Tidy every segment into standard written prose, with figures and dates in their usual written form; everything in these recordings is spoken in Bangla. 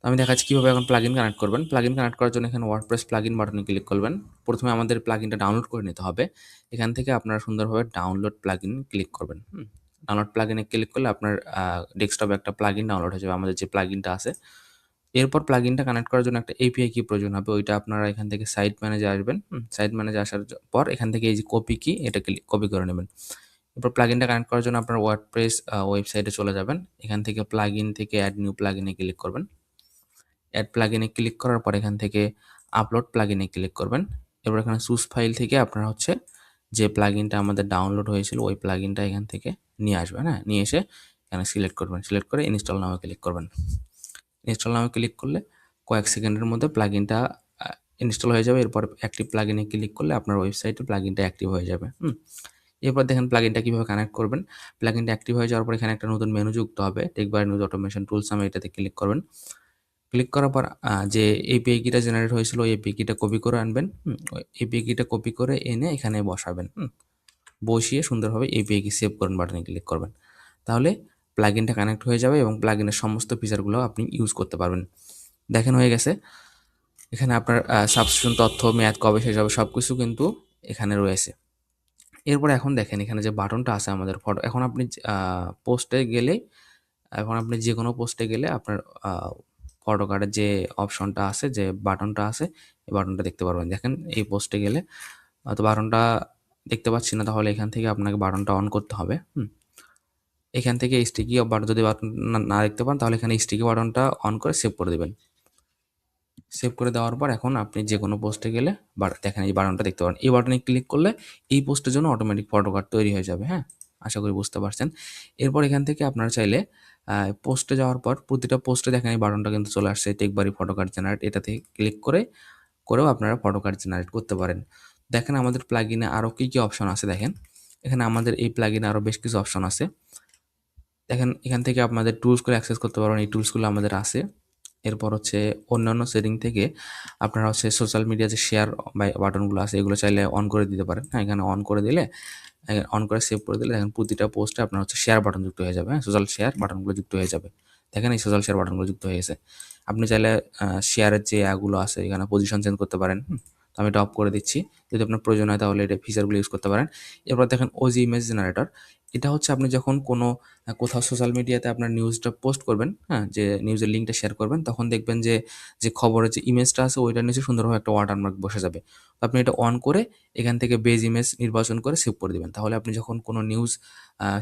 তো আমি দেখাচ্ছি কীভাবে এখন প্লাগইন কানেক্ট করবেন। প্লাগইন কানেক্ট করার জন্য এখানে ওয়ার্ডপ্রেস প্লাগইন বাটনে ক্লিক করবেন। প্রথমে আমাদের প্লাগইনটা ডাউনলোড করে নিতে হবে। এখান থেকে আপনারা সুন্দরভাবে ডাউনলোড প্লাগইন ক্লিক করবেন। ডাউনলোড প্লাগইনে ক্লিক করলে আপনার ডেস্কটপে একটা প্লাগইন ডাউনলোড হয়ে যাবে, আমাদের যে প্লাগইনটা আছে। এরপর প্লাগইনটা কানেক্ট করার জন্য একটা এপিআই কি প্রয়োজন হবে। ওইটা আপনারা এখান থেকে সাইট ম্যানেজে আসবেন। সাইট ম্যানেজে আসার পর এখান থেকে এই যে কপি কি, এটা কপি করে নেবেন। এরপর প্লাগইনটা কানেক্ট করার জন্য আপনার ওয়ার্ডপ্রেস ওয়েবসাইটে চলে যাবেন। এখান থেকে প্লাগইন থেকে অ্যাড নিউ প্লাগইনে ক্লিক করবেন। অ্যাড প্লাগইনে ক্লিক করার পর এখান থেকে আপলোড প্লাগইনে ক্লিক করবেন। এরপর এখানে চুজ ফাইল থেকে আপনারা হচ্ছে যে প্লাগইনটা আমাদের ডাউনলোড হয়েছিল ওই প্লাগইনটা এখান থেকে নিয়ে আসবেন। হ্যাঁ, নিয়ে এসে এখানে সিলেক্ট করবেন। সিলেক্ট করে ইনস্টল নামে ক্লিক করবেন। ইনস্টল নামে ক্লিক করলে কয়েক সেকেন্ডের মধ্যে প্লাগইনটা ইনস্টল হয়ে যাবে। এরপর অ্যাক্টিভ প্লাগইনে ক্লিক করলে আপনার ওয়েবসাইটে প্লাগইনটা অ্যাক্টিভ হয়ে যাবে। এরপর দেখেন প্লাগইনটা কীভাবে কানেক্ট করবেন। প্লাগইনটা অ্যাক্টিভ হয়ে যাওয়ার পর এখানে একটা নতুন মেনু যুক্ত হবে। টেকবার নিউজ অটোমেশন টুলস নামে এটাতে ক্লিক করবেন। ক্লিক করার পর যে এপিআই কিটা জেনারেট হয়েছিল ওই এপিআই কিটা কপি করে আনবেন। ওই এপিআই কিটা কপি করে এনে এখানে বসাবেন। বসিয়ে সুন্দরভাবে এপিআই কি সেভ করুন বাটনে ক্লিক করবেন। তাহলে প্লাগইনটা কানেক্ট হয়ে যাবে এবং প্লাগইনের সমস্ত ফিচারগুলো আপনি ইউজ করতে পারবেন। দেখেন হয়ে গেছে। এখানে আপনার সাবস্ক্রিপশন তথ্য, মেয়াদ কবে শেষ হবে সব কিছু কিন্তু এখানে রয়েছে। এরপর এখন দেখেন এখানে যে বাটনটা আছে আমাদের ফটো, এখন আপনি পোস্টে গেলে, এখন আপনি যে কোনো পোস্টে গেলে আপনার ফটো কার্ডের যে অপশনটা আছে, যে বাটনটা আছে, এই বাটনটা দেখতে পারবেন। দেখেন এই পোস্টে গেলে তো বাটনটা দেখতে পাচ্ছি না, তাহলে এখান থেকে আপনাকে বাটনটা অন করতে হবে। এখান থেকে স্টিকি বাটন যদি বাটন না দেখতে পান তাহলে এখানে স্টিকি বাটনটা অন করে সেভ করে দেবেন। সেভ করে দেওয়ার পর এখন আপনি যে কোনো পোস্টে গেলে দেখেন এই বাটনটা দেখতে পারেন। এই বাটনে ক্লিক করলে এই পোস্টের জন্য অটোমেটিক ফটো কার্ড তৈরি হয়ে যাবে। হ্যাঁ, আশা করি বুঝতে পারছেন। এরপর এখান থেকে আপনারা চাইলে পোস্টে যাওয়ার পর প্রতিটা পোস্টে দেখেন এই বাটনটা কিন্তু চলে আসছে, টেকবারি ফটো কার্ড জেনারেট। এটাতে ক্লিক করেও আপনারা ফটো কার্ড জেনারেট করতে পারেন। দেখেন আমাদের প্লাগইনে আরও কী কী অপশন আছে। দেখেন এখানে আমাদের এই প্লাগইনে আরও বেশ কিছু অপশন আছে। দেখেন এখান থেকে আপনাদের টুলসগুলো অ্যাক্সেস করতে পারবেন। এই টুলসগুলো আমাদের আছে। এরপর হচ্ছে অন্যান্য সেটিং থেকে আপনারা হচ্ছে সোশ্যাল মিডিয়া যে শেয়ার বাটনগুলো আছে এগুলো চাইলে অন করে দিতে পারেন। হ্যাঁ, এখানে অন করে দিলে, অন করে সেভ করে দিলে দেখেন প্রতিটা পোস্টে আপনার হচ্ছে শেয়ার বাটন যুক্ত হয়ে যাবে। হ্যাঁ, সোশ্যাল শেয়ার বাটনগুলো যুক্ত হয়ে যাবে। দেখেন এই সোশ্যাল শেয়ার বাটনগুলো যুক্ত হয়ে গেছে। আপনি চাইলে শেয়ারের যে গুলো আছে এখানে পজিশন চেঞ্জ করতে পারেন। তো আমি এটা অফ করে দিচ্ছি। যদি আপনার প্রয়োজন হয় তাহলে এটা ফিচারগুলো ইউজ করতে পারেন। এরপর দেখেন ওজি ইমেজ জেনারেটর। এটা হচ্ছে আপনি যখন কোনো কোথাও সোশ্যাল মিডিয়াতে আপনার নিউজটা পোস্ট করবেন, হ্যাঁ, যে নিউজের লিঙ্কটা শেয়ার করবেন, তখন দেখবেন যে খবরের যে ইমেজটা আছে ওইটার নিচে সুন্দরভাবে একটা ওয়াটারমার্ক বসে যাবে। তো আপনি এটা অন করে এখান থেকে বেজ ইমেজ নির্বাচন করে সেভ করে দিবেন। তাহলে আপনি যখন কোনো নিউজ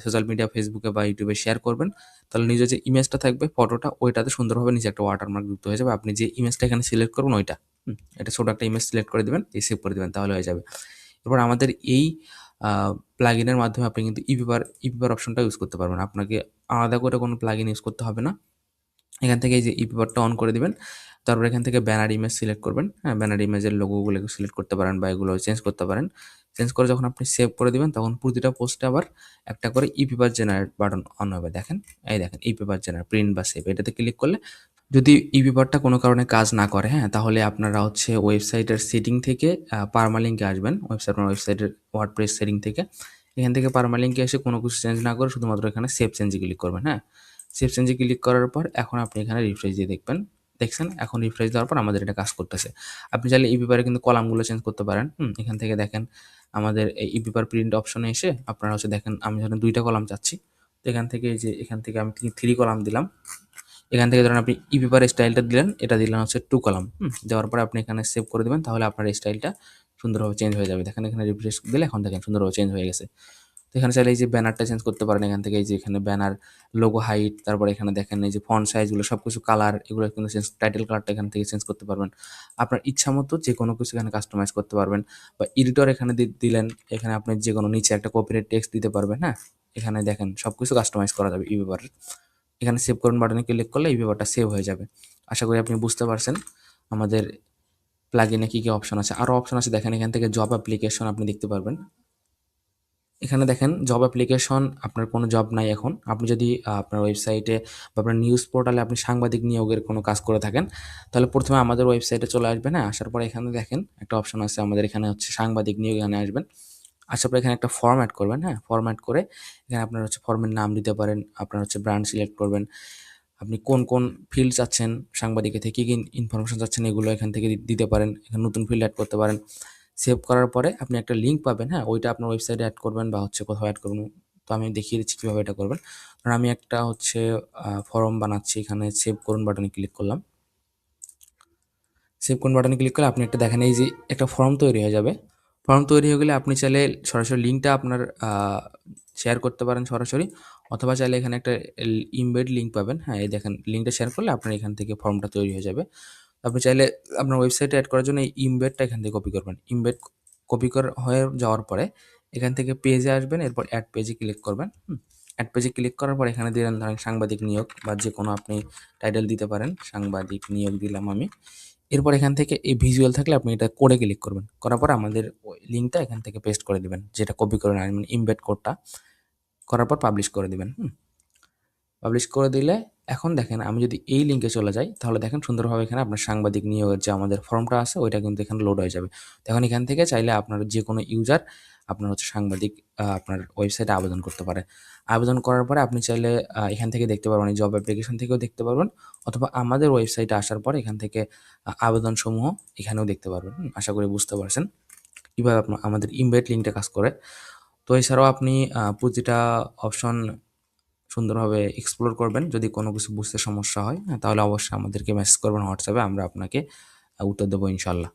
সোশ্যাল মিডিয়া, ফেসবুকে বা ইউটিউবে শেয়ার করবেন, তাহলে নিজের যে ইমেজটা থাকবে ফটোটা, ওইটাতে সুন্দরভাবে নিচে একটা ওয়াটারমার্ক যুক্ত হয়ে যাবে। আপনি যে ইমেজটা এখানে সিলেক্ট করবেন ওইটা, এটা ছোট একটা ইমেজ সিলেক্ট করে দিবেন, সেভ করে দিবেন, তাহলে হয়ে যাবে। এরপর আমাদের এই প্লাগইনের মাধ্যমে আপনি কিন্তু ইপিবার অপশনটা ইউজ করতে পারবেন। আপনাকে আলাদা করে কোনো প্লাগইন ইউজ করতে হবে না। এখান থেকে এই যে ইপিবারটা অন করে দিবেন। তারপর এখান থেকে ব্যানার ইমেজ সিলেক্ট করবেন। হ্যাঁ, ব্যানার ইমেজের লোগোগুলো সিলেক্ট করতে পারেন বা এগুলো চেঞ্জ করতে পারেন। চেঞ্জ করে যখন আপনি সেভ করে দিবেন তখন প্রতিটা পোস্টে আবার একটা করে ইপিবার জেনারেট বাটন অন হবে। দেখেন, এই দেখেন ইপিবার জেনারেট, প্রিন্ট বা সেভ, এটাতে ক্লিক করলে যদি ইপিবারটা কোনো কারণে কাজ না করে, হ্যাঁ, তাহলে আপনারা হচ্ছে ওয়েবসাইটের সেটিং থেকে পারমালিঙ্কে আসবেন। ওয়েবসাইটের ওয়ার্ডপ্রেস সেটিং থেকে এখান থেকে পারমালিঙ্কে এসে কোনো কিছু চেঞ্জ না করে শুধুমাত্র এখানে সেভ চেঞ্জে ক্লিক করবেন। হ্যাঁ, সেভ চেঞ্জে ক্লিক করার পর এখন আপনি এখানে রিফ্রেশ দিয়ে দেখছেন এখন রিফ্রেশ দেওয়ার পর আমাদের এটা কাজ করতেছে। আপনি চাইলে ইপিবারে কিন্তু কলামগুলো চেঞ্জ করতে পারেন। এখান থেকে দেখেন আমাদের এই ইপিবার প্রিন্ট অপশনে এসে আপনারা হচ্ছে দেখেন আমি ধরেন 2টা কলাম চাচ্ছি। তো এখান থেকে এই যে এখান থেকে আমি 3 কলাম দিলাম। এখান থেকে ধরেন আপনি ইপিবার স্টাইলটা দিলেন, এটা দিলেন হচ্ছে 2 কলাম। দেওয়ার পরে আপনি এখানে সেভ করে দিবেন, তাহলে আপনার এই স্টাইলটা সুন্দরভাবে চেঞ্জ হয়ে যাবে। দেখেন এখানে রিফ্রেশ দিলে এখন দেখেন সুন্দরভাবে চেঞ্জ হয়ে গেছে। তো এখানে চাইলে এই যে ব্যানারটা চেঞ্জ করতে পারেন। এখান থেকে এই যে এখানে ব্যানার, লোগো হাইট, তারপরে এখানে দেখেন এই যে ফন্ট সাইজগুলো সবকিছু কালার, এগুলো কিন্তু চেঞ্জ, টাইটেল কালারটা এখান থেকে চেঞ্জ করতে পারবেন। আপনার ইচ্ছা মতো যে কোনো কিছু এখানে কাস্টমাইজ করতে পারবেন বা এডিটর এখানে দিলেন, এখানে আপনি যে কোনো নিচে একটা কপিরাইট টেক্সট দিতে পারবেন। হ্যাঁ, এখানে দেখেন সবকিছু কাস্টমাইজ করা যাবে ইপিবারের। এখানে সেভ করুন বাটনে ক্লিক করলে এই পেপারটা সেভ হয়ে যাবে। আশা করি আপনি বুঝতে পারছেন আমাদের প্লাগইনে কী কী অপশন আছে। আরও অপশন আছে, দেখেন এখান থেকে জব অ্যাপ্লিকেশন আপনি দেখতে পারবেন। এখানে দেখেন জব অ্যাপ্লিকেশন, আপনার কোনো জব নাই এখন। আপনি যদি আপনার ওয়েবসাইটে বা আপনার নিউজ পোর্টালে আপনি সাংবাদিক নিয়োগের কোনো কাজ করে থাকেন, তাহলে প্রথমে আমাদের ওয়েবসাইটে চলে আসবেন। হ্যাঁ, আসার পরে এখানে দেখেন একটা অপশন আছে আমাদের, এখানে হচ্ছে সাংবাদিক নিয়োগ, এখানে আসবেন। আসার পরে এখানে একটা ফরম্যাট করবেন। হ্যাঁ, ফরম্যাট করে এখানে আপনার হচ্ছে ফর্মের নাম দিতে পারেন, আপনার হচ্ছে ব্র্যান্ড সিলেক্ট করবেন। আপনি কোন কোন ফিল্ড চাচ্ছেন, সাংবাদিকের থেকে কী কী ইনফরমেশন চাচ্ছেন, এগুলো এখান থেকে দিতে পারেন। এখানে নতুন ফিল্ড অ্যাড করতে পারেন। সেভ করার পরে আপনি একটা লিঙ্ক পাবেন, হ্যাঁ? ওইটা আপনার ওয়েবসাইটে অ্যাড করবেন বা হচ্ছে কোথাও অ্যাড করবেন। তো আমি দেখিয়ে দিচ্ছি কীভাবে এটা করবেন। কারণ আমি একটা হচ্ছে ফর্ম বানাচ্ছি, এখানে সেভ করুন বাটনে ক্লিক করলাম। সেভ করুন বাটনে ক্লিক করলে আপনি একটা দেখেন এই যে একটা ফর্ম তৈরি হয়ে যাবে। ফর্ম তৈরি হয়ে গেলে আপনি চাইলে সরাসরি লিঙ্কটা আপনার শেয়ার করতে পারেন সরাসরি, অথবা চাইলে এখানে একটা ইমবেড লিঙ্ক পাবেন, হ্যাঁ? এই দেখেন লিঙ্কটা শেয়ার করলে আপনার এখান থেকে ফর্মটা তৈরি হয়ে যাবে। আপনি চাইলে আপনার ওয়েবসাইটে অ্যাড করার জন্য এই ইমবেডটা এখান থেকে কপি করবেন। ইমবেড কপি করা হয়ে যাওয়ার পরে এখান থেকে পেজে আসবেন, এরপর অ্যাড পেজে ক্লিক করবেন। অ্যাড পেজে ক্লিক করার পর এখানে দিলেন ধরেন সাংবাদিক নিয়োগ বা যে কোনো আপনি টাইটেল দিতে পারেন, সাংবাদিক নিয়োগ দিলাম আমি। এরপর এখান থেকে এই ভিজুয়াল থাকলে আপনি এটা কোডে ক্লিক করবেন। করার পর আমাদের ওই লিঙ্কটা এখান থেকে পেস্ট করে দিবেন, যেটা কপি করে নেন মানে ইমবেড কোডটা। করার পর পাবলিশ করে দিবেন। পাবলিশ করে দিলে এখন দেখেন আমি যদি এই লিঙ্কে চলে যাই তাহলে দেখেন সুন্দরভাবে এখানে আপনার সাংবাদিক নিয়োগের যে আমাদের ফর্মটা আছে ওইটা কিন্তু এখানে লোড হয়ে যাবে। এখন এখান থেকে চাইলে আপনার যে কোনো ইউজার আপনার হচ্ছে সাংবাদিক আপনার ওয়েবসাইটে আবেদন করতে পারে। আবেদন করার পরে আপনি চাইলে এখান থেকে দেখতে পারবেন, এই জব অ্যাপ্লিকেশন থেকেও দেখতে পারবেন, অথবা আমাদের ওয়েবসাইটে আসার পর এখান থেকে আবেদনসমূহ এখানেও দেখতে পারবেন। আশা করি বুঝতে পারছেন কীভাবে আপনার আমাদের ইমবেড লিঙ্কটা কাজ করে। তো এছাড়াও আপনি প্রতিটা অপশন সুন্দরভাবে এক্সপ্লোর করবেন। যদি কোনো কিছু বুঝতে সমস্যা হয়, তাহলে অবশ্যই আমাদেরকে মেসেজ করবেন হোয়াটসঅ্যাপে, আমরা আপনাকে উত্তর দেবো ইনশাল্লাহ।